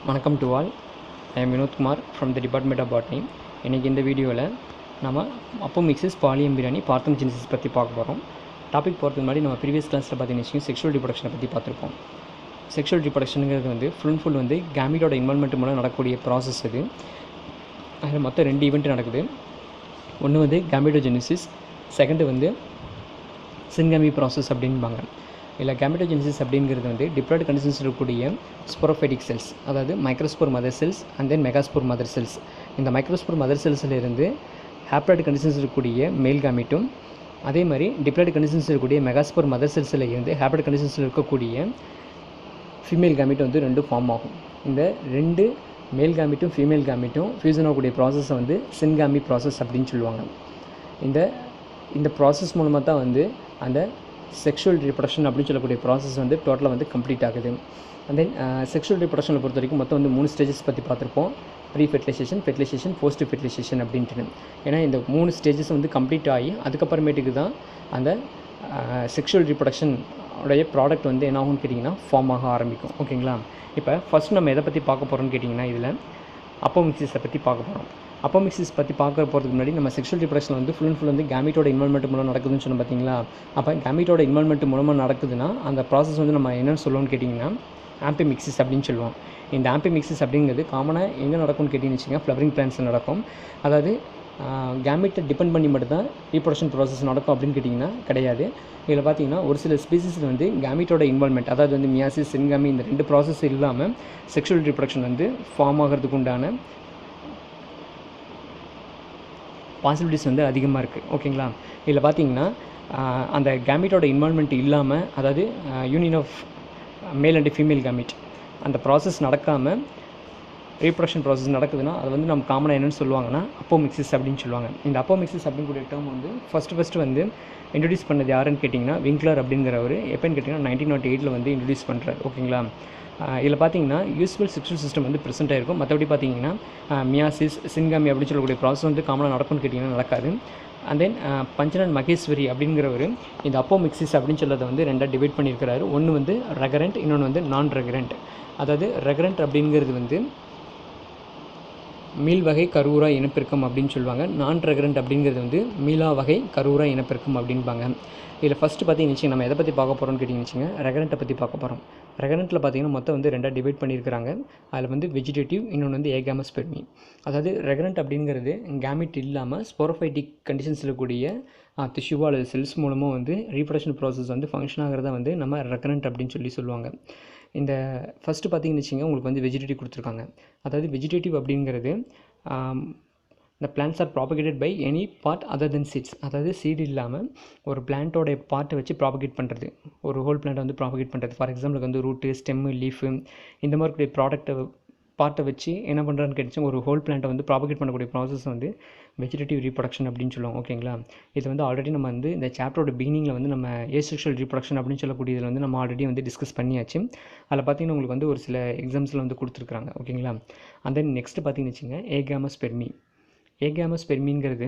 வணக்கம் to all. I am Vinoth Kumar from the department of botany. இன்றைக்கி இந்த வீடியோவில் நம்ம அப்போமிக்சிஸ் பாலியம்பிரானி பார்த்தோஜெனிசிஸ் பற்றி பார்க்க போகிறோம். டாபிக் போகிறதுக்கு முன்னாடி நம்ம ப்ரீவியஸ் கிளாஸில் பார்த்தீங்கன்னா செக்ஷுவல் ரிப்ரொடக்ஷனை பற்றி பார்த்துருப்போம். செக்ஷுவல் ரிப்ரொடக்ஷனுங்கிறது வந்து ஃபுல் வந்து கேமிட்டோட இன்வால்மெண்ட் மூலம் நடக்கக்கூடிய ப்ராசஸ் இது. அதில் மொத்தம் 2 ஈவெண்ட் நடக்குது. ஒன்று வந்து கேமிட்டோஜெனிசிஸ், செகண்டு வந்து சின்காமி ப்ராசஸ் அப்படின்பாங்க. இல்லை கேமிட்டோஜெனிசிஸ் அப்படிங்கிறது வந்து டிப்ளாய்டு கண்டிஷன்ஸ் இருக்கக்கூடிய ஸ்போரோஃபைட்டிக் செல்ஸ், அதாவது microspore mother cells and then megaspore mother cells. இந்த மைக்ரோஸ்போர் மதர் செல்ஸிலிருந்து ஹாப்ளாய்டு கண்டிஷன்ஸ் இருக்கக்கூடிய மேல் கேமிட்டும், அதே மாதிரி டிப்ளாய்டு கண்டிஷன்ஸ் இருக்கக்கூடிய மெகாஸ்போர் மதர் செல்ஸில் இருந்து ஹாப்ளாய்டு கண்டிஷன்ஸில் இருக்கக்கூடிய ஃபீமேல் கேமிட் வந்து 2 ஃபார்ம் ஆகும். இந்த 2 மேல் கேமிட்டும் ஃபீமேல் கேமிட்டும் ஃபியூசன் ஆகக்கூடிய ப்ராசஸை வந்து சின்காமி ப்ராசஸ் அப்படின்னு சொல்லுவாங்க. இந்த ப்ராசஸ் மூலமாக தான் வந்து அந்த செக்ஷுவல் ரிப்ரொடக்ஷன் அப்படின்னு சொல்லக்கூடிய ப்ராசஸ் வந்து டோட்டலாக வந்து கம்ப்ளீட் ஆகுது. அண்ட் தென் செக்ஷுவல் ரிப்ரொடக்ஷனை பொறுத்த வரைக்கும் மொத்தம் வந்து 3 ஸ்டேஜஸ் பற்றி பார்த்துருப்போம். Pre fertilization, fertilization, post fertilization அப்படின்ட்டு. ஏன்னா இந்த 3 ஸ்டேஜஸ் வந்து கம்ப்ளீட் ஆகி அதுக்கப்புறமேட்டுக்கு தான் அந்த செக்ஷுவல் ரிப்ரொடக்ஷன் உடைய ப்ராடக்ட் வந்து என்ன ஆகும்னு கேட்டிங்கன்னா ஃபார்ம் ஆக ஆரம்பிக்கும். ஓகேங்களா? இப்போ ஃபஸ்ட் நம்ம எதை பற்றி பார்க்க போகிறோம்னு கேட்டிங்கன்னா இதில் அப்போமிக்சிஸை பற்றி பார்க்க போகிறோம். அப்போமிக்சிஸ் பற்றி பார்க்க போகிறதுக்கு முன்னாடி நம்ம செக்ஷுவல் ரிப்ரொடக்ஷன் வந்து ஃபுல் வந்து கேமிட்டோட இன்வால்மெண்ட் மூலம் நடக்குதுன்னு சொன்னோம் பார்த்தீங்களா? அப்போ கேமிட்டோட இன்வால்மெண்ட் மூலமாக நடக்குதுன்னா அந்த ப்ராசஸ் வந்து நம்ம என்னென்னு சொல்லுவோம்னு கேட்டிங்கன்னா ஆம்பிமிக்சிஸ் அப்படின்னு சொல்லுவோம். இந்த ஆம்பிமிக்சிஸ் அப்படிங்கிறது காமனாக எங்கே நடக்கும்னு கேட்டிங்கன்னு வச்சுக்கோங்க, ஃப்ளவரிங் பிளான்ஸில் நடக்கும். அதாவது கேமிட்டை டிபெண்ட் பண்ணி மட்டும்தான் ரீப்ரொடக்ஷன் ப்ராசஸ் நடக்கும் அப்படின்னு கேட்டிங்கன்னா கிடையாது. இதில் பார்த்தீங்கன்னா ஒரு சில ஸ்பீசிஸில் வந்து கேமிட்டோட இன்வால்மெண்ட், அதாவது வந்து மியாசிஸ், சின்காமி, இந்த 2 ப்ராசஸ் இல்லாமல் செக்ஷுவல் ரிப்ரொடக்ஷன் வந்து ஃபார்ம் ஆகிறதுக்கு உண்டான பாசிபிலிட்டிஸ் வந்து அதிகமாக இருக்குது. ஓகேங்களா? இதில் பார்த்தீங்கன்னா அந்த கேமிட்டோட இன்வால்மெண்ட் இல்லாமல், அதாவது union of male and female gamete அந்த ப்ராசஸ் நடக்காமல் ரீப்ரொடக்ஷன் ப்ராசஸ் நடக்குதுன்னா அது வந்து நம்ம காமனாக என்னென்னு சொல்லுவாங்கன்னா அப்போமிக்சிஸ் அப்படின்னு சொல்லுவாங்க. இந்த அப்போமிக்சிஸ் அப்படிங்கிற டேர்ம் வந்து ஃபஸ்ட்டு வந்து இன்ட்ரடியூஸ் பண்ணது யாருன்னு கேட்டிங்கன்னா விங்க்லர் அப்படிங்கிறவர் எப்போன்னு கேட்டிங்கன்னா 1908 வந்து இன்ட்ரடியூஸ் பண்ணுறாரு. ஓகேங்களா? இதில் பார்த்தீங்கன்னா யூஸ்வல் செக்ஷுவல் சிஸ்டம் வந்து ப்ரெசென்ட் ஆகிருக்கும். மற்றபடி பார்த்தீங்கன்னா மியாசிஸ், சின்காமி அப்படின்னு சொல்லக்கூடிய ப்ராசஸ் வந்து காமனாக நடக்கும்னு கேட்டிங்கன்னா நடக்காது. அண்ட் தென் பஞ்சனன் மகேஸ்வரி அப்படிங்கிறவர் இந்த அப்போமிக்சிஸ் அப்படின்னு சொல்லதை வந்து 2 டிவைட் பண்ணியிருக்கிறாரு. ஒன்று வந்து ரெகரண்ட், இன்னொன்று வந்து நான் ரெகரண்ட். அதாவது ரெகரண்ட் அப்படிங்கிறது வந்து மீள் வகை கருவுரா இனப்பெருக்கம் அப்படின்னு சொல்லுவாங்க. நான் ரெகரண்ட் அப்படிங்கிறது வந்து மீளா வகை கருவுரா இனப்பெருக்கம் அப்படின்பாங்க. இதில் ஃபஸ்ட்டு பார்த்தீங்கன்னு நம்ம எதை பற்றி பார்க்க போகிறோம்னு கேட்டிங்கன்னு ரெகரண்ட்டை பற்றி பார்க்க போகிறோம். ரெகரண்ட்டில் பார்த்தீங்கன்னா மொத்தம் வந்து 2 டிவைட் பண்ணியிருக்கிறாங்க. அதில் வந்து வெஜிடேட்டிவ், இன்னொன்று வந்து ஏகாமஸ்பெர்மி. அதாவது ரெகரண்ட் அப்படிங்கிறது கேமிட் இல்லாமல் ஸ்போரோஃபைட்டிக் கண்டிஷன்ஸில் கூடிய டிஷ்யூவோ அல்லது செல்ஸ் மூலமாக வந்து ரீப்ரொடக்ஷன் ப்ராசஸ் வந்து ஃபங்க்ஷன் ஆகிறத வந்து நம்ம ரெகரண்ட் அப்படின்னு சொல்லுவாங்க. இந்த ஃபஸ்ட்டு பார்த்தீங்கன்னு உங்களுக்கு வந்து வெஜிடேட்டிவ் கொடுத்துருக்காங்க. அதாவது வெஜிடேட்டிவ் அப்படிங்கிறது இந்த plants are propagated by any part other than seeds. அதாவது சீடு இல்லாமல் ஒரு பிளான்ட்டோடைய பார்ட்டை வச்சு ப்ராபகேட் பண்ணுறது, ஒரு ஹோல் பிளான்ட்டை வந்து ப்ராபகேட் பண்ணுறது. ஃபார் எக்ஸாம்பிளுக்கு வந்து ரூட்டு, ஸ்டெம்மு, லீஃபு இந்த மாதிரி கூடிய பார்ட்டை வச்சு என்ன பண்ணுறான்னு கேட்டுச்சு ஒரு ஹோல் பிளான்ட்டை வந்து ப்ராபகேட் பண்ணக்கூடிய ப்ராசஸ் வந்து வெஜிடேட்டிவ் ரீப்ரொடக்ஷன் அப்படின்னு சொல்லுவோம். ஓகேங்களா? இது வந்து ஆல்ரெடி நம்ம வந்து இந்த சாப்டரோட பிகினிங்கில் வந்து நம்ம ஏசெக்ஷுவல் ரீப்ரொடக்ஷன் அப்படின்னு சொல்லக்கூடியதில் வந்து நம்ம ஆல்ரெடி வந்து டிஸ்கஸ் பண்ணியாச்சு. அதில் பார்த்தீங்கன்னா உங்களுக்கு வந்து ஒரு சில எக்ஸாம்ஸில் வந்து கொடுத்துருக்குறாங்க. ஓகேங்களா? அண்ட் தென் நெக்ஸ்ட்டு பார்த்தீங்கன்னு வச்சுங்க ஏகாமஸ்பெர்மி. ஏகாமஸ்பெர்மிங்கிறது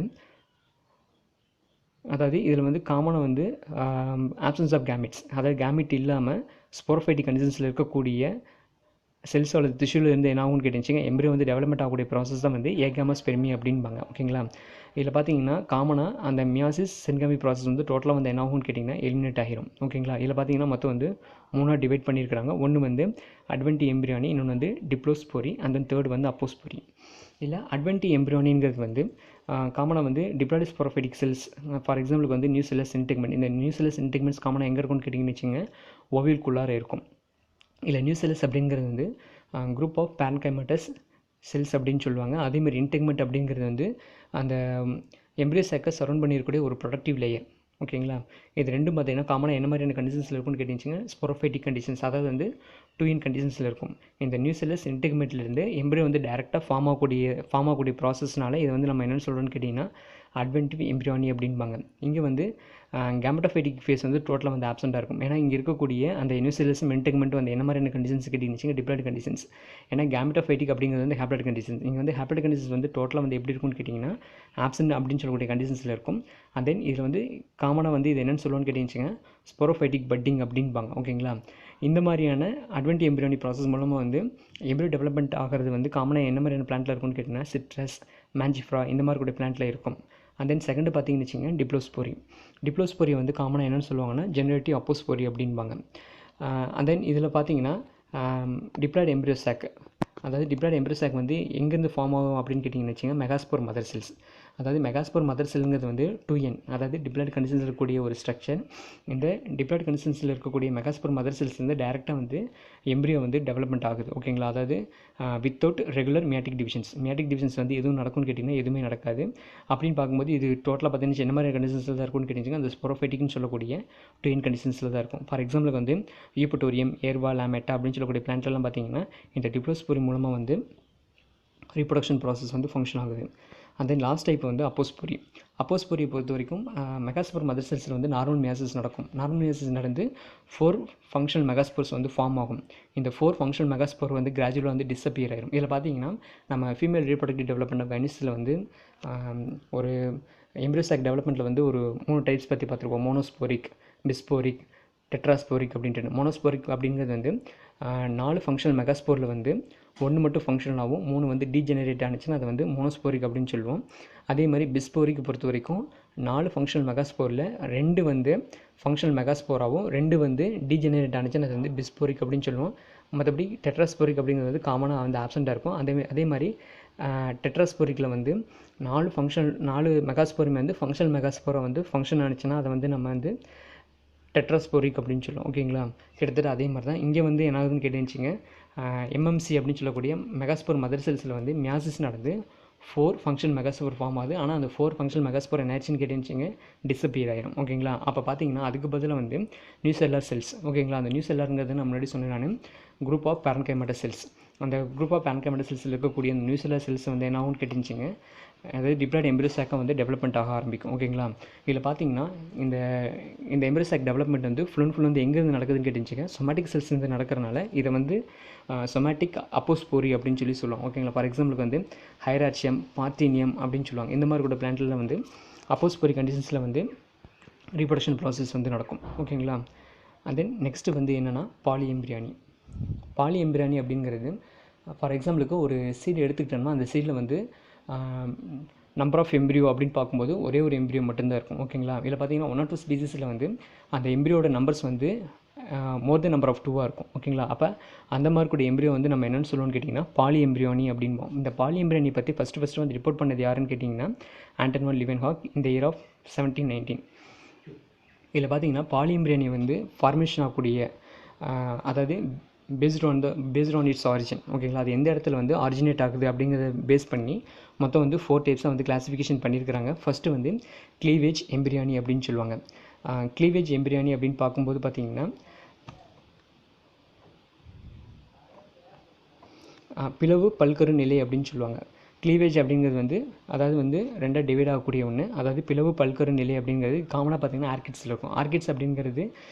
அதாவது இதில் வந்து காமனாக வந்து ஆப்சன்ஸ் ஆஃப் கேமிட்ஸ், அதாவது கேமிட் இல்லாமல் ஸ்போரோஃபைட்டிக் கண்டிஷன்ஸில் இருக்கக்கூடிய செல்ஸ் அல்லது திஷ்யூவில் இருந்து என்ன ஆகும்னு கேட்டுச்சிங்க எம்பிரியோ வந்து டெவலப்மெண்ட் ஆகக்கூடிய ப்ராசஸ் தான் வந்து ஏகாமஸ்பெர்மி அப்படின்பாங்க. ஓகேங்களா? இதில் பார்த்தீங்கன்னா காமனாக அந்த மியாசிஸ், சின்காமி ப்ராசஸ் வந்து டோட்டலாக வந்து என்ன ஆகும்னு கேட்டிங்கன்னா எலிமினேட் ஆகிரும். ஓகேங்களா? இதில் பார்த்தீங்கன்னா மொத்தம் வந்து 3 டிவைட் பண்ணியிருக்கிறாங்க. ஒன்று வந்து அட்வென்டி எம்பிரியானி, இன்னொன்று வந்து டிப்ளோஸ்போரி, அண்ட் தென் தேர்ட் வந்து அப்போஸ்போரி. இல்லை அட்வென்டி எம்பிரியானிங்கிறது வந்து காமனாக வந்து டிப்ளாய்டு ஸ்போரோஃபைட்டிக் செல்ஸ், ஃபார் எக்ஸாம்பிளுக்கு வந்து நியூசெல்லஸ் இன்டெக்மெண்ட். இந்த நியூசெல்லஸ் இன்டெக்மெண்ட்ஸ் காமனாக எங்கே இருக்கும்னு கேட்டிங்கன்னு வச்சுங்க ஓவியல்குள்ளார இருக்கும். இல்லை நியூசெல்லஸ் அப்படிங்கிறது வந்து குரூப் ஆஃப் பேரன்கைமட்டஸ் செல்ஸ் அப்படின்னு சொல்லுவாங்க. அதேமாதிரி இன்டெக்மெண்ட் அப்படிங்கிறது வந்து அந்த எம்பிரியோ சாக்கை சரௌண்ட் பண்ணியிருக்கக்கூடிய ஒரு ப்ரொடக்டிவ் லேயர். ஓகேங்களா? இது ரெண்டும் பார்த்தீங்கன்னா காமனாக என்ன மாதிரியான கண்டிஷன்ஸில் இருக்கும்னு கேட்டிச்சிங்க ஸ்போரோஃபைட்டிக் கண்டிஷன்ஸ், அதாவது வந்து 2 கண்டிஷன்ஸில் இருக்கும். இந்த நியூசெல்லஸ் இன்டெக்மெண்ட்லேருந்து எம்பிரியோ வந்து டேரெக்டாக ஃபார்ம் ஆகக்கூடிய ப்ராசஸ்னால இது வந்து நம்ம என்னென்னு சொல்கிறோன்னு கேட்டிங்கன்னா அட்வென்டிவ் எம்பிரியானி அப்படின்பாங்க. இங்கே வந்து கேமெட்டோஃபைட்டிக் ஃபேஸ் வந்து டோட்டலாக வந்து ஆப்சென்ட்டாக இருக்கும். ஏன்னா இங்கே இருக்கக்கூடிய அந்த யூனிசெல்லஸ் மென்டெக்மெண்ட் வந்து என்ன மாதிரியான கண்டிஷன்ஸ் கேட்டிருந்துச்சிங்க, டிப்ளாய்டு கண்டிஷன்ஸ். ஏன்னா கேமெட்டோஃபைட்டிக் அப்படிங்கிறது வந்து ஹேப்ளாய்டு கண்டிஷன்ஸ். இங்கே வந்து ஹேப்ளாய்டு கண்டிஷன்ஸ் வந்து டோட்டலாக வந்து எப்படி இருக்கும்னு கேட்டிங்கன்னா ஆப்சென்ட் அப்படின்னு சொல்லக்கூடிய கண்டிஷன்ஸில் இருக்கும். அண்ட் தென் இதில் வந்து காமனாக வந்து இது என்னென்னு சொல்லுவோன்னு கேட்டிருந்துச்சிங்க, ஸ்போரோஃபைட்டிக் பட்டிங் அப்படின்பாங்க. ஓகேங்களா, இந்த மாதிரியான அட்வென்டிவ் எம்பிரியானி ப்ராசஸ் மூலமாக வந்து எம்பிரியோ டெவலப்மெண்ட் ஆகிறது வந்து காமனாக என்ன மாதிரியான பிளான்ட்டில் இருக்கும்னு கேட்டிங்கன்னா சிட்ரஸ், மேஞ்சிஃப்ரா இந்த மாதிரி கூட பிளான்ட்டில் இருக்கும். அண்ட் தென் செகண்ட் பார்த்தீங்கன்னு வச்சுங்க டிப்ளோஸ்போரி. டிப்ளோஸ்போரி வந்து காமனாக என்னென்னு சொல்லுவாங்கன்னா ஜெனரேட்டிவ் அப்போஸ்போரி அப்படின்பாங்க. அண்ட் தென் இதில் பார்த்தீங்கன்னா டிப்ளாய்டு எம்பிரியோ சாக், அதாவது டிப்ளாய்டு எம்பிரியோ சாக் வந்து எங்கேருந்து ஃபார்ம் ஆகும் அப்படின்னு கேட்டிங்கன்னு வச்சுங்க மெகாஸ்போர் மதர் செல்ஸ். அதாவது மெகாஸ்போர் மதர் செல்லுங்கிறது வந்து 2N, அதாவது டிப்ளாய்டு கண்டிஷன்ஸில் இருக்கக்கூடிய ஒரு ஸ்ட்ரக்சர். இந்த டிப்ளாய்டு கண்டிஷன்ஸில் இருக்கக்கூடிய மெகாஸ்போர் மதர் செல்ஸ் வந்து டைரெக்டாக வந்து எம்பிரியோ வந்து டெவலப்மெண்ட் ஆகுது. ஓகேங்களா, அதாவது without regular meiotic divisions. Meiotic divisions வந்து எதுவும் நடக்கும்னு கேட்டிங்கன்னா எதுவுமே நடக்காது. அப்படின்னு பார்க்கும்போது இது டோட்டலாக பார்த்தீங்கன்னா என்ன மாதிரி கண்டிஷன்ஸில் தான் இருக்கும்னு கேட்டிங்கன்னா அந்த ஸ்போரோஃபைட்டிக்னு சொல்லக்கூடிய 2N கண்டிஷன்ஸில் தான் இருக்கும். ஃபார் எக்ஸாம்பிளுக்கு வந்து யூபட்டோரியம், ஏர்வா, லாமெட்டா அப்படின்னு சொல்லக்கூடிய பிளான்ட்லாம் பார்த்தீங்கன்னா இந்த டிப்ளோஸ்போரி மூலமாக வந்து ரீப்ரொடக்ஷன் ப்ராசஸ் வந்து ஃபங்க்ஷன் ஆகுது. அண்ட் தென் லாஸ்ட் டைப் வந்து அப்போஸ்போரி. அப்போஸ்போரியை பொறுத்த வரைக்கும் மெகாஸ்போர் மதர் செல்ஸில் வந்து நார்மல் மியாசிஸ் நடக்கும். நார்மல் மியாசிஸ் நடந்து 4 ஃபங்க்ஷனல் மெகாஸ்போர்ஸ் வந்து ஃபார்ம் ஆகும். இந்த 4 ஃபங்க்ஷனல் மெகாஸ்போர் வந்து கிராஜுவலாக வந்து டிஸப்பியர் ஆயிரும். இதில் பார்த்தீங்கன்னா நம்ம ஃபீமேல் ரீப்ரொடக்டிவ் டெவலப்மெண்ட் ஆஃப் வெனிஸில் வந்து ஒரு எம்பிரியோ சாக் டெவலப்மெண்ட்டில் வந்து ஒரு 3 டைப்ஸ் பற்றி பார்த்துருப்போம். மோனோஸ்போரிக், பிஸ்போரிக், டெட்ராஸ்போரிக் அப்படின்ட்டு. மோனோஸ்போரிக் அப்படிங்கிறது வந்து 4 ஃபங்க்ஷனல் மெகாஸ்போரில் வந்து 1 மட்டும் ஃபங்க்ஷனல் ஆகும், 3 வந்து டீஜெனரேட் ஆனிச்சுன்னா அதை வந்து மோனோஸ்போரிக் அப்படின்னு சொல்லுவோம். அதே மாதிரி பிஸ்போரிக் பொறுத்த வரைக்கும் 4 ஃபங்க்ஷனல் மெகாஸ்போரில் 2 வந்து ஃபங்க்ஷனல் மெகாஸ்போராகவும் 2 வந்து டீஜெனரேட் ஆனிச்சுன்னா அது வந்து பிஸ்போரிக் அப்படின்னு சொல்லுவோம். மற்றபடி டெட்ராஸ்போரிக் அப்படிங்கிறது வந்து காமனாக வந்து ஆப்சென்ட்டாக இருக்கும். அதே மாதிரி டெட்ராஸ்போரிக்கில் வந்து 4 மெகாஸ்போருமே வந்து ஃபங்க்ஷனல் மெகாஸ்போரை வந்து ஃபங்க்ஷன் ஆனிச்சுன்னா அதை வந்து நம்ம வந்து டெட்ராஸ்போரிக் அப்படின்னு சொல்லுவோம். ஓகேங்களா, கிட்டத்தட்ட அதே மாதிரி தான் இங்கே வந்து என்ன ஆகுதுன்னு கேட்டுச்சிங்க, எம்எம்சி அப்படின்னு சொல்லக்கூடிய மெகாஸ்போர் மதர் செல்ஸில் வந்து மியாசிஸ் நடந்து 4 ஃபங்க்ஷனல் மெகாஸ்போர் ஃபார்ம் ஆகுது. ஆனால் அந்த 4 ஃபங்க்ஷனல் மெகாஸ்போர் என்னாச்சுன்னு கேட்டுச்சிங்க டிஸப்பியர் ஆயிரும். ஓகேங்களா, அப்போ பார்த்தீங்கன்னா அதுக்கு பதிலாக வந்து நியூ செல்லார் செல்ஸ். ஓகேங்களா, அந்த நியூ செல்லாருங்கிறது நான் முன்னாடி சொன்னேன் நான் குரூப் ஆஃப் பேரன்கைமேட்டா செல்ஸ். அந்த குரூப் ஆஃப் பேரன்கைமேட்டா செல்ஸில் இருக்கக்கூடிய அந்த நியூ செல்லார் செல்ஸ் வந்து என்ன ஆகும்னு கேட்டுச்சிங்க, அதாவது டிப்ளாய்டு எம்பிரியோ சாக்கை வந்து டெவலப்மெண்ட் ஆக ஆரம்பிக்கும். ஓகேங்களா, இதில் பார்த்தீங்கன்னா இந்த எம்பிரியோ சாக் டெவலப்மெண்ட் வந்து ஃபுல் வந்து எங்கேருந்து நடக்குதுன்னு கேட்டுச்சிங்க சொமேட்டிக் செல்ஸ் வந்து நடக்கிறனால இதை வந்து சொமேட்டிக் அப்போஸ்போரி அப்படின்னு சொல்லுவோம். ஓகேங்களா, ஃபார் எக்ஸாம்பிளுக்கு வந்து ஹைரார்ச்சியம், பார்த்தீனியம் அப்படின்னு சொல்லுவாங்க. இந்த மாதிரி கூட பிளான்ட்டில் வந்து அப்போஸ்போரி கண்டிஷன்ஸில் வந்து ரீப்ரொடக்ஷன் ப்ராசஸ் வந்து நடக்கும். ஓகேங்களா, அண்ட் தென் நெக்ஸ்ட்டு வந்து என்னென்னா பாலிஎம்பிரியானி. பாலிஎம்பிரியானி அப்படிங்கிறது ஃபார் எக்ஸாம்பிளுக்கு ஒரு சீடு எடுத்துக்கிட்டோம்னா அந்த சீடில் வந்து நம்பர் ஆஃப் எம்பிரியோ அப்படின்னு பார்க்கும்போது ஒரே ஒரு எம்பிரியோ மட்டும்தான் இருக்கும். ஓகேங்களா, இதில் பார்த்தீங்கன்னா 1 or 2 ஸ்பீசிஸில் வந்து அந்த எம்பிரியோட நம்பர்ஸ் வந்து மோர் தென் நம்பர் ஆஃப் 2 இருக்கும். ஓகேங்களா, அப்போ அந்த மாதிரி கூட எம்பிரியோ வந்து நம்ம என்னென்னு சொல்லுவோம்னு கேட்டிங்கன்னா பாலி எம்பிரியானி அப்படின்போம். இந்த பாலி எம்பிரியானி பற்றி ஃபஸ்ட்டு வந்து ரிப்போர்ட் பண்ணது யாருன்னு கேட்டிங்கன்னா ஆண்டன் வான் லிவன்ஹாக் இந்த இயர் ஆஃப் 1719. இதில் பார்த்தீங்கன்னா பாலி எம்பிரியானி வந்து ஃபார்மேஷன் ஆகக்கூடிய அதாவது பேஸ்ட் ஆன் இட்ஸ் ஆரிஜின். ஓகேங்களா, அது எந்த இடத்துல வந்து ஆரிஜினேட் ஆகுது அப்படிங்கிறத பேஸ் பண்ணி மொத்தம் வந்து 4 டைப்ஸாக வந்து கிளாஸிஃபிகேஷன் பண்ணியிருக்கிறாங்க. ஃபஸ்ட்டு வந்து க்ளீவேஜ் எம்பிரியானி அப்படின்னு சொல்லுவாங்க. க்ளீவேஜ் எம்பிரியானி அப்படின்னு பார்க்கும்போது பார்த்தீங்கன்னா பிளவு பல்கரு நிலை அப்படின்னு சொல்லுவாங்க. க்ளீவேஜ் அப்படிங்கிறது வந்து அதாவது வந்து 2 டிவைட் ஆகக்கூடிய ஒன்று, அதாவது பிளவு பல்கரு நிலை அப்படிங்கிறது காமனாக பார்த்தீங்கன்னா ஆர்கிட்ஸில் இருக்கும். ஆர்கிட்ஸ் அப்படிங்கிறது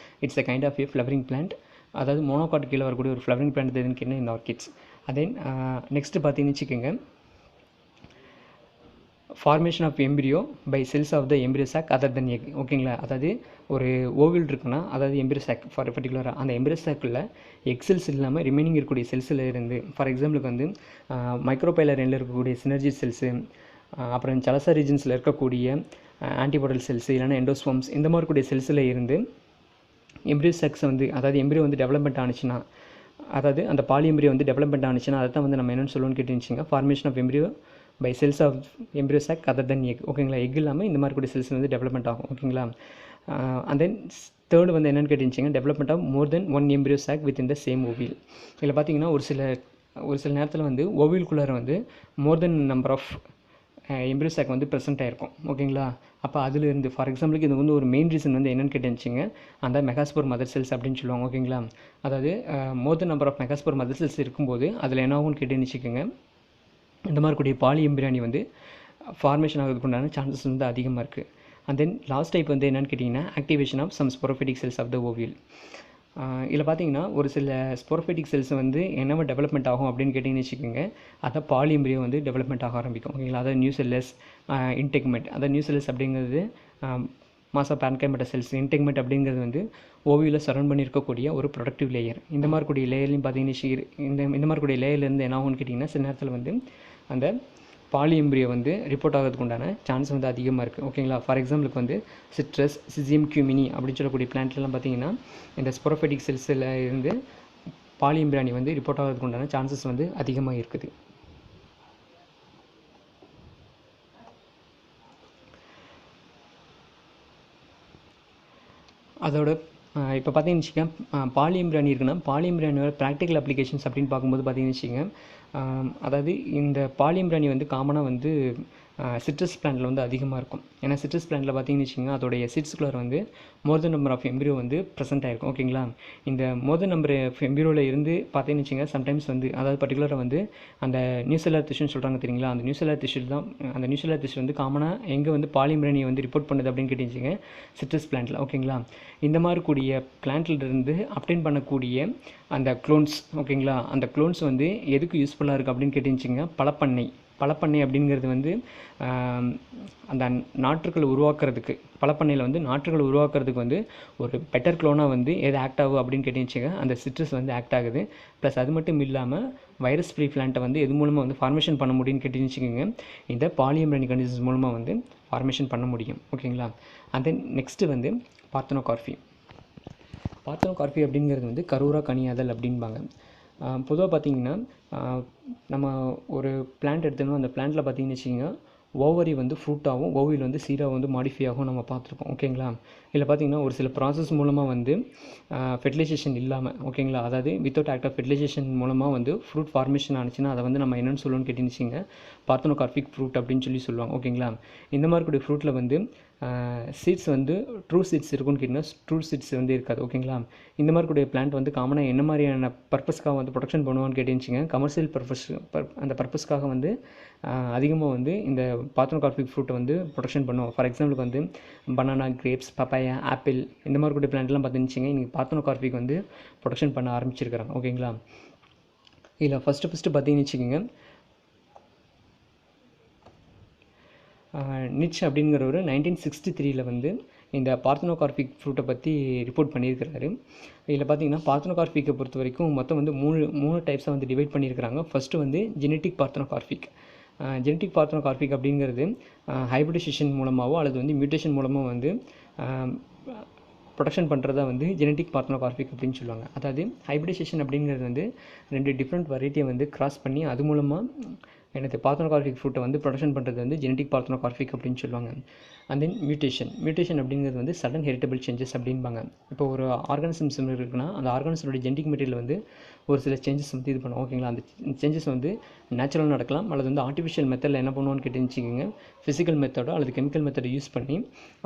it's a kind of a flowering plant, அதாவது மோனோகாட் கீழே வரக்கூடிய ஒரு ஃப்ளவரிங் பிளான்ட் எதுன்னு கேட்டால் இந்த ஆர்கிட்ஸ். அதே நெக்ஸ்ட்டு பார்த்தீங்கன்னு வச்சுக்கோங்க formation of embryo by cells of the embryo sac other than egg. ஓகேங்களா, அதாவது ஒரு ஓவில் இருக்குன்னா அதாவது எம்பிரியோ சாக் ஃபார் பர்டிகுலராக அந்த எம்பிரியோ சாக்கில் எக் செல்ஸ் இல்லாமல் ரிமைனிங் இருக்கக்கூடிய செல்ஸில் இருந்து ஃபார் எக்ஸாம்பிளுக்கு வந்து மைக்ரோபைலர் எண்ணில் இருக்கக்கூடிய சினர்ஜி செல்ஸு, அப்புறம் சலசா ரீஜன்ஸில் இருக்கக்கூடிய ஆன்டிபாடல் செல்ஸு இல்லைனா எண்டோஸ்வம்ஸ் இந்த மாதிரி கூடிய செல்ஸில் இருந்து எம்பிரியோ சாக்ஸை வந்து அதாவது எம்பிரியோ வந்து டெவலப்மெண்ட் ஆனிச்சுன்னா அதாவது அந்த பாலி எம்பிரியோ வந்து டெவலப்மெண்ட் ஆனிச்சுன்னா அதை தான் வந்து நம்ம என்னென்னு சொல்லுவோம்னு கேட்டுருந்துச்சிங்க formation of embryo by cells of embryo sac other than egg. ஓகேங்களா, எக் இல்லாமல் இந்த மாதிரி கூட செல்ஸ் வந்து டெவலப்மெண்ட் ஆகும். ஓகேங்களா, அண்ட் தென் தேர்டு வந்து என்னென்னு கேட்டுருந்துச்சிங்க development of more than 1 embryo sac within the same ovule. இதில் பார்த்தீங்கன்னா ஒரு சில நேரத்தில் வந்து ஓவில்குள்ளார வந்து more than number of embryo sac வந்து ப்ரெசென்ட் ஆகிருக்கும். ஓகேங்களா, அப்போ அதிலிருந்து ஃபார் எக்ஸாம்பிளுக்கு இது வந்து ஒரு மெயின் ரீசன் வந்து என்னென்னு கேட்டுருந்துச்சிங்க அந்த மெகாஸ்போர் மதர் செல்ஸ் அப்படின்னு சொல்லுவாங்க. ஓகேங்களா, அதாவது more than number of megaspore mother cells இருக்கும்போது அதில் என்ன ஆகும்னு கேட்டுருந்துச்சிக்கோங்க இந்த மாதிரி கூடிய பாலி எம்பிரியானி வந்து ஃபார்மேஷன் ஆகிறதுக்கு உண்டான சான்சஸ் வந்து அதிகமாக இருக்குது. அண்ட் தென் லாஸ்ட் டைப் வந்து என்னென்னு கேட்டிங்கன்னா activation of some sporophytic cells of the ovule. இதில் பார்த்தீங்கன்னா ஒரு சில ஸ்போரோஃபைட்டிக் செல்ஸ் வந்து என்னவோ டெவலப்மெண்ட் ஆகும் அப்படின்னு கேட்டிங்கன்னு வச்சுக்கோங்க, அதை பாலிஎம்பிரியோ வந்து டெவலப்மெண்ட் ஆக ஆரம்பிக்கும். ஓகேங்களா, அதாவது நியூசெல்லஸ் இன்டெக்மெண்ட். அதாவது நியூசெல்லஸ் அப்படிங்கிறது மாசா பேன்கைமெட்டா செல்ஸ். இன்டெக்மெண்ட் அப்படிங்கிறது வந்து ஓவியில் சரௌண்ட் பண்ணியிருக்கக்கூடிய ஒரு ப்ரொடக்டிவ் லேயர். இந்த மாதிரி கூடிய லேயர்லையும் பார்த்தீங்கன்னா இந்த மாதிரி கூடிய லேயர்லேருந்து என்ன ஆகும்னு கேட்டிங்கன்னா சில நேரத்தில் வந்து அந்த பாலிஎம்பிரியோ வந்து ரிப்போர்ட் ஆகிறதுக்கு உண்டான சான்ஸ் வந்து அதிகமாக இருக்குது. ஓகேங்களா, ஃபார் எக்ஸாம்பிளுக்கு வந்து சிட்ரஸ், சிசியம் கியூமினி அப்படின்னு சொல்லக்கூடிய பிளான்ட்லாம் பார்த்தீங்கன்னா இந்த ஸ்போரோஃபைட்டிக் செல்ஸில் இருந்து பாலிஎம்பிரியானி வந்து ரிப்போர்ட் ஆகிறதுக்கு உண்டான சான்சஸ் வந்து அதிகமாக இருக்குது. அதோட இப்போ பார்த்தீங்கன்னு வச்சுக்கோங்க, பாலிஎம்பிரியானி இருக்குன்னா பாலிஎம்பிரியானியோட ப்ராக்டிக்கல் அப்ளிகேஷன்ஸ் அப்படின்னு பார்க்கும்போது பார்த்தீங்கன்னு வச்சுக்கோங்க, அதாவது இந்த பாலிஎம்பிரியானி வந்து காமனாக வந்து சிட்ரஸ் பிளான்ட்டில் வந்து அதிகமாக இருக்கும். ஏன்னா சிட்ரஸ் பிளான்ட்டில் பார்த்தீங்கன்னு வச்சுக்கோங்க, அதோடைய சீட்ஸ்குள்ளே வந்து more than number of embryo வந்து ப்ரெசென்ட் ஆகிருக்கும். ஓகேங்களா, இந்த மோர் தென் நம்பர் ஆஃப் எம்பிரியோவில் இருந்து பார்த்தீங்கன்னு வச்சுக்கோங்க, சம்டைம்ஸ் வந்து அதாவது பர்டிகுலராக வந்து அந்த நியூசெல்லர் டிஷ்யூன்னு சொல்கிறாங்க தெரியுங்களா, அந்த நியூசெல்லர் டிஷ்யூ தான். அந்த நியூசெல்லர் டிஷ்யூ வந்து காமனாக எங்கே வந்து பாலிஎம்பிரியானியை வந்து ரிப்போர்ட் பண்ணுது அப்படின்னு கேட்டிங்க சிட்ரஸ் பிளான்ட்டில். ஓகேங்களா, இந்த மாதிரி கூடிய பிளான்ட்லேருந்து அப்டெயின் பண்ணக்கூடிய அந்த க்ளோன்ஸ், ஓகேங்களா, அந்த க்ளோன்ஸ் வந்து எதுக்கு யூஸ்ஃபுல்லாக இருக்குது அப்படின்னு கேட்டிங்க பலப்பண்ணை அப்படிங்கிறது வந்து அந்த நாற்றுகளை உருவாக்குறதுக்கு, பலப்பண்ணையில் வந்து நாற்றுகளை உருவாக்குறதுக்கு வந்து ஒரு பெட்டர் க்ளோனாக வந்து எது ஆக்ட் ஆகும் அப்படின்னு கேட்டிங்க அந்த சிட்ரஸ் வந்து ஆக்ட் ஆகுது. ப்ளஸ் அது மட்டும் இல்லாமல் வைரஸ் ஃப்ரீ பிளான்ட்டை வந்து எது மூலமாக வந்து ஃபார்மேஷன் பண்ண முடியும்னு கேட்டிங்க இந்த பாலிஎம்பிரியானிக் கண்டிஷன்ஸ் மூலமாக வந்து ஃபார்மேஷன் பண்ண முடியும். ஓகேங்களா, அண்ட் தென் நெக்ஸ்ட்டு வந்து பார்த்தனோகார்பி அப்படிங்கிறது வந்து கரூரா கனியாதல் அப்படின்பாங்க. பொதுவாக பார்த்திங்கன்னா நம்ம ஒரு பிளான்ட் எடுத்தோம்னா அந்த பிளான்ட்டில் பார்த்திங்கன்னு வச்சிங்கன்னா ஓவரி வந்து ஃப்ரூட்டாகவும் ஓவியில் வந்து சீடாக வந்து மாடிஃபை ஆகும் நம்ம பார்த்துருப்போம். ஓகேங்களா, இதில் பார்த்திங்கன்னா ஒரு சில ப்ராசஸ் மூலமாக வந்து ஃபெர்டிலைசேஷன் இல்லாமல், ஓகேங்களா, அதாவது வித்தவுட் ஆக்ட் ஆஃப் ஃபெர்டிலைசேஷன் மூலமாக வந்து ஃப்ரூட் ஃபார்மேஷன் ஆனிச்சுன்னா அதை வந்து நம்ம என்னென்னு சொல்லுவோம்னு கேட்டிருந்துச்சிங்க பார்த்தனோகார்பிக் ஃப்ரூட் அப்படின்னு சொல்லுவாங்க. ஓகேங்களா, இந்த மாதிரி கூடிய ஃப்ரூட்டில் வந்து சீட்ஸ் வந்து ட்ரூ சீட்ஸ் இருக்குன்னு கேட்டிங்கன்னா ட்ரூ சீட்ஸ் வந்து இருக்காது. ஓகேங்களா, இந்த மாதிரி கூடிய பிளான்ட் வந்து காமனாக என்ன மாதிரியான பர்பஸ்க்காக வந்து ப்ரொடக்ஷன் பண்ணுவான்னு கேட்டிருந்துச்சிங்க, கமர்ஷியல் அந்த பர்பஸ்க்காக வந்து அதிகமாக வந்து இந்த பார்த்தனோகார்பிக் ஃப்ரூட்டை வந்து ப்ரொடக்ஷன் பண்ணுவோம். ஃபார் எக்ஸாம்பிளுக்கு வந்து பனானா, கிரேப்ஸ், பப்பாயா, ஆப்பிள் இந்த மாதிரி கூடிய பிளான்ட்லாம் பார்த்துருந்துச்சிங்க இன்றைக்கி பார்த்தனோகார்பிக் வந்து ப்ரொடக்ஷன் பண்ண ஆரம்பிச்சிருக்கிறாங்க. ஓகேங்களா, இதில் ஃபஸ்ட்டு பார்த்தீங்கன்னு வச்சுக்கோங்க, நிச் அப்படிங்கிறவர் 1963 வந்து இந்த பார்த்தனோகார்பிக் ஃப்ரூட்டை பற்றி ரிப்போர்ட் பண்ணியிருக்கிறாரு. இதில் பார்த்தீங்கன்னா பார்த்தனோகார்பிக்கை பொறுத்த வரைக்கும் மொத்தம் வந்து மூணு டைப்ஸாக வந்து டிவைட் பண்ணியிருக்கிறாங்க. ஃபஸ்ட்டு வந்து ஜெனட்டிக் பார்த்தனோகார்பிக். ஜெனட்டிக் பார்த்தனோகார்பிக் அப்படிங்கிறது ஹைப்ரிடைசேஷன் மூலமாகவோ அல்லது வந்து மியூட்டேஷன் மூலமாக வந்து ப்ரொடக்ஷன் பண்ணுறதா வந்து ஜெனட்டிக் பார்த்தனோகார்பிக் அப்படின்னு சொல்லுவாங்க. அதாவது ஹைப்ரிடைசேஷன் அப்படிங்கிறது வந்து 2 டிஃப்ரெண்ட் வெரைட்டியை வந்து கிராஸ் பண்ணி அது மூலமாக எனக்கு பார்த்தனோகார்பிக் ஃப்ரூட்டை வந்து ப்ரொடக்ஷன் பண்ணுறது வந்து ஜெனட்டிக் பார்த்தனோகார்பிக் அப்படின்னு சொல்லுவாங்க. அண்ட் தென் மியூட்டேஷன் அப்படிங்கிறது வந்து சடன் ஹெரிட்டபிள் சேஞ்சஸ் அப்படின்பாங்க. இப்போ ஒரு ஆர்கானிசம்ஸ் இருக்குன்னா அந்த ஆர்கானிசமோட ஜெனட்டிக் மெட்டீரியல் வந்து ஒரு சில சேஞ்சஸ் வந்து இது பண்ணுவோம். ஓகேங்களா, அந்த சேஞ்சஸ் வந்து நேச்சுரலாக நடக்கலாம் அல்லது வந்து ஆர்டிஃபிஷியல் மெத்தடில் என்ன பண்ணுவோன்னு கேட்டுச்சுக்கோங்க, ஃபிசிக்கல் மெத்தடோ அல்லது கெமிக்கல் மெத்தடை யூஸ் பண்ணி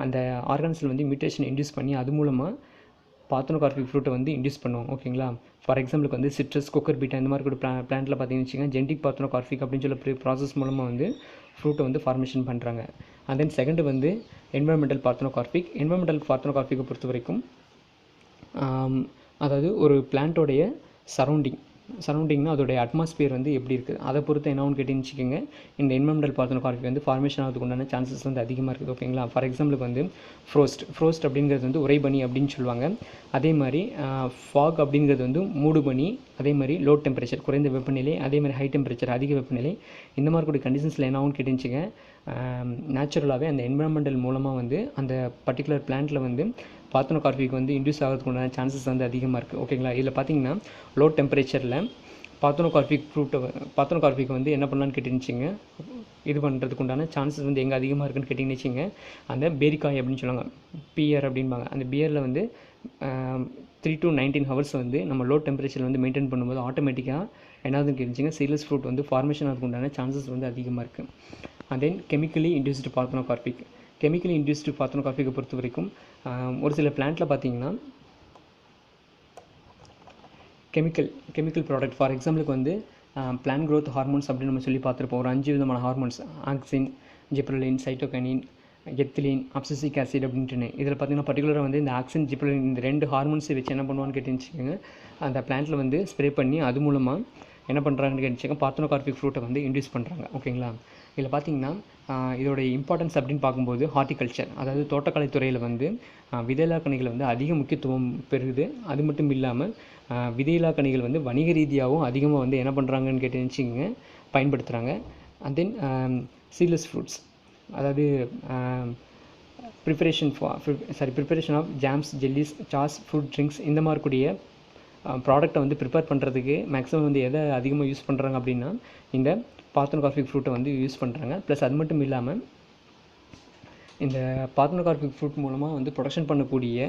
அந்த ஆர்கானிசல் வந்து மியூட்டேஷன் இன்டியூஸ் பண்ணி அது மூலமாக பார்த்தனோகார்பிக் ஃப்ரூட்டை வந்து இன்டியூஸ் பண்ணுவோம். ஓகேங்களா, ஃபார் எக்ஸாம்பிளுக்கு வந்து சிட்ரஸ், குக்கர்பீட்டா இந்த மாதிரி கூட பிளான்ட்டில் பார்த்தீங்கன்னு வச்சுக்கோங்க ஜெனட்டிக் பார்த்தனோகார்பிக் அப்படின்னு சொல்லி ப்ராசஸ் மூலமாக வந்து ஃப்ரூட்டை வந்து ஃபார்மேஷன் பண்ணுறாங்க. அண்ட் தென் செகண்டு வந்து என்வரன்மெண்டல் பார்த்தனோகார்பிக்கை பொறுத்த வரைக்கும் அதாவது ஒரு பிளான்ட்டோடைய சரௌண்டிங்னா அதோடைய அட்மாஸ்பியர் வந்து எப்படி இருக்குது அதை பொறுத்து என்னன்னு கேட்டிங்கன்னு வச்சுக்கோங்க இந்த என்வரன்மெண்டல் பார்த்தனோகார்பிக் வந்து ஃபார்மேஷன் ஆகிறதுக்கு உண்டான சான்சஸ் வந்து அதிகமாக இருக்குது. ஓகேங்களா, ஃபார் எக்ஸாம்பிளுக்கு வந்து ஃப்ரோஸ்ட் அப்படிங்கிறது வந்து உறைபனி அப்படின்னு சொல்லுவாங்க. அதே மாதிரி ஃபாக் அப்படிங்கிறது வந்து மூடுபனி. அதே மாதிரி லோ டெம்பரேச்சர் குறைந்த வெப்பநிலை, அதே மாதிரி ஹை டெம்பரேச்சர் அதிக வெப்பநிலை. இந்த மாதிரி கூடிய கண்டிஷன்ஸில் என்னாகும்னு கேட்டுச்சுங்க நேச்சுரலாகவே அந்த என்வரன்மெண்டல் மூலமாக வந்து அந்த பர்டிகுலர் பிளான்ட்டில் வந்து பார்த்தனோகார்பிக் வந்து இன்டியூஸ் ஆகிறதுக்கு உண்டான சான்சஸ் வந்து அதிகமாக இருக்குது. ஓகேங்களா, இதில் பார்த்தீங்கன்னா லோ டெம்பரேச்சரில் பார்த்தனோகார்பிக் வந்து என்ன பண்ணலான்னு கேட்டுருந்துச்சிங்க இது பண்ணுறதுக்கு உண்டான சான்சஸ் வந்து எங்கே அதிகமாக இருக்குன்னு கேட்டிங்கன்னு வச்சுங்க அந்த பேரிக்காய் அப்படின்னு சொல்லுவாங்க, பியர் அப்படின்பாங்க. அந்த பியரில் வந்து 3 to 19 ஹவர்ஸ் வந்து நம்ம லோ டெம்பரேச்சரில் வந்து மெயின்டைன் பண்ணும்போது ஆட்டோமேட்டிக்காக என்னதுன்னு கேட்டுச்சிங்க சீட்லெஸ் ஃப்ரூட் வந்து ஃபார்மேஷன் ஆகிறதுக்கு உண்டான சான்சஸ் வந்து அதிகமாக இருக்குது. அண்ட் தென் கெமிக்கலி இன்டியூஸ்டு பார்த்தனோகார்பிக்கை பொறுத்த வரைக்கும் ஒரு சில பிளான்ட்டில் பார்த்தீங்கன்னா கெமிக்கல் ப்ராடக்ட் ஃபார் எக்ஸாம்பிளுக்கு வந்து பிளான்ட் க்ரோத் ஹார்மோன்ஸ் அப்படின்னு நம்ம சொல்லி பார்த்துருப்போம். ஒரு 5 விதமான hormones, auxin, gibberellin, cytokinin, ethylene, abscisic acid அப்படின்ட்டு. இதில் பார்த்திங்கன்னா பர்டிகுலராக வந்து இந்த ஆக்சின், ஜிப்ரலின் இந்த 2 ஹார்மோன்ஸை வச்சு என்ன பண்ணுவான்னு கேட்டுச்சுக்கோங்க, அந்த பிளான்ட்டில் வந்து ஸ்ப்ரே பண்ணி அது மூலமாக என்ன பண்ணுறாங்கன்னு கேட்டுச்சுங்க, பார்த்தனோகார்பிக் ஃப்ரூட்டை வந்து இன்டியூஸ் பண்ணுறாங்க. ஓகேங்களா. இதில் பார்த்திங்கன்னா இதோடைய இம்பார்ட்டன்ஸ் அப்படின்னு பார்க்கும்போது ஹார்டிகல்ச்சர், அதாவது தோட்டக்கலைத்துறையில் வந்து விதையில்லா கனிகள் வந்து அதிக முக்கியத்துவம் பெறுது. அது மட்டும் இல்லாமல் விதையில்லா கனிகள் வந்து வணிக ரீதியாகவும் அதிகமாக வந்து என்ன பண்ணுறாங்கன்னு கேட்டுச்சுங்க, பயன்படுத்துகிறாங்க. அண்ட் தென் சீட்லெஸ் ஃப்ரூட்ஸ், அதாவது preparation of jams, jellies, sauce, fruit drinks இந்த மாதிரி கூடிய ப்ராடக்டை வந்து ப்ரிப்பேர் பண்ணுறதுக்கு மேக்ஸிமம் வந்து எதை அதிகமாக யூஸ் பண்ணுறாங்க அப்படின்னா இந்த பார்த்தனோகார்பிக் ஃப்ரூட்டை வந்து யூஸ் பண்ணுறாங்க. ப்ளஸ் அது மட்டும் இல்லாமல் இந்த பார்த்தனோகார்பிக் ஃப்ரூட் மூலமாக வந்து ப்ரொடக்ஷன் பண்ணக்கூடிய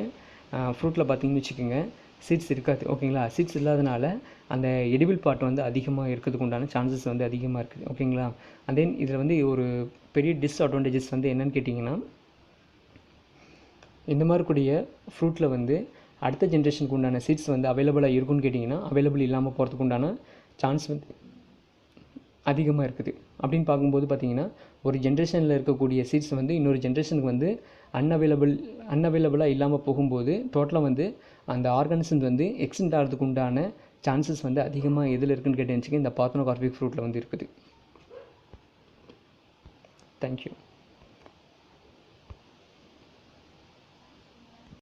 ஃப்ரூட்டில் பார்த்திங்கன்னு வச்சுக்கோங்க, சீட்ஸ் இருக்காது. ஓகேங்களா. சீட்ஸ் இல்லாதனால அந்த எடிபிள் பார்ட் வந்து அதிகமாக இருக்கிறதுக்கு உண்டான சான்சஸ் வந்து அதிகமாக இருக்குது. ஓகேங்களா. அண்ட் தென் இதில் வந்து ஒரு பெரிய டிஸ்அட்வான்டேஜஸ் வந்து என்னென்னு கேட்டிங்கன்னா, இந்த மாதிரி கூடிய ஃப்ரூட்டில் வந்து அடுத்த ஜென்ரேஷனுக்கு உண்டான சீட்ஸ் வந்து அவைலபிளாக இருக்குன்னு கேட்டிங்கன்னா அவைலபிள் இல்லாமல் போகிறதுக்கு உண்டான சான்ஸ் வந்து அதிகமாக இருக்குது. அப்படின்னு பார்க்கும்போது பார்த்திங்கன்னா ஒரு ஜென்ரேஷனில் இருக்கக்கூடிய சீட்ஸ் வந்து இன்னொரு ஜென்ரேஷனுக்கு வந்து அன்அவைலபிளாக இல்லாமல் போகும்போது டோட்டலாக வந்து அந்த ஆர்கானிசம்ஸ் வந்து எக்ஸ்டெண்ட் ஆகிறதுக்கு உண்டான சான்சஸ் வந்து அதிகமாக எதில் இருக்குதுன்னு கேட்டுச்சுங்க, இந்த பார்த்தனோகார்பிக் ஃப்ரூட்டில் வந்து இருக்குது. தேங்க்யூ.